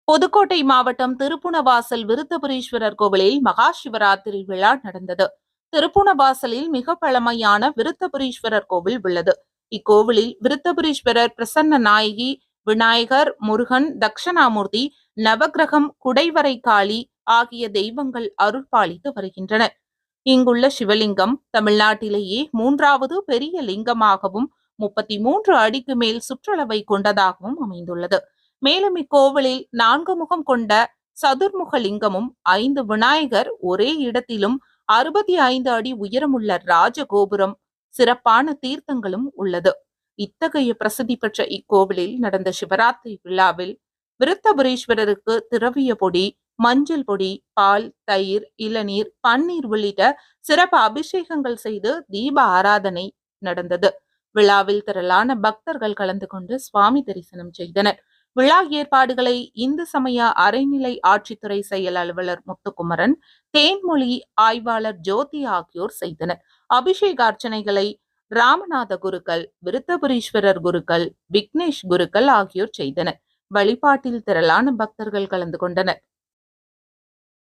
புதுக்கோட்டை மாவட்டம் திருப்புணவாசல் விருத்தபுரீஸ்வரர் கோவிலில் மகா சிவராத்திரி விழா நடந்தது. திருப்புணவாசலில் மிக பழமையான விருத்தபுரீஸ்வரர் கோவில் உள்ளது. இக்கோவிலில் விருத்தபுரீஸ்வரர், பிரசன்ன நாயகி, விநாயகர், முருகன், தட்சணாமூர்த்தி, நவக்கிரகம், குடைவரை காளி ஆகிய தெய்வங்கள் அருள்பாலித்து வருகின்றனர். இங்குள்ள சிவலிங்கம் தமிழ்நாட்டிலேயே 3வது பெரிய லிங்கமாகவும் 33 அடிக்கு மேல் சுற்றளவை கொண்டதாகவும் அமைந்துள்ளது. மேலும் இக்கோவிலில் 4 முகம் கொண்ட சதுர்முக லிங்கமும் 5 விநாயகர் ஒரே இடத்திலும் 65 அடி உயரமுள்ள ராஜகோபுரம், சிறப்பான தீர்த்தங்களும் உள்ளது. இத்தகைய பிரசித்தி பெற்ற இக்கோவிலில் நடந்த சிவராத்திரி விழாவில் விருத்தபுரீஸ்வரருக்கு திரவிய பொடி, மஞ்சள் பொடி, பால், தயிர், இளநீர், பன்னீர் உள்ளிட்ட சிறப்பு அபிஷேகங்கள் செய்து தீப ஆராதனை நடந்தது. விழாவில் திரளான பக்தர்கள் கலந்து கொண்டு சுவாமி தரிசனம் செய்தனர். விழா ஏற்பாடுகளை இந்து சமய அறநிலை ஆட்சித்துறை செயல் அலுவலர் முத்துக்குமரன், தேன்மொழி ஆய்வாளர் ஜோதி ஆகியோர் செய்தனர். அபிஷேக அர்ச்சனைகளை ராமநாத குருக்கள், விருத்தபுரீஸ்வரர் குருக்கள், விக்னேஷ் குருக்கள் ஆகியோர் செய்தனர். வழிபாட்டில் திரளான பக்தர்கள் கலந்து கொண்டனர்.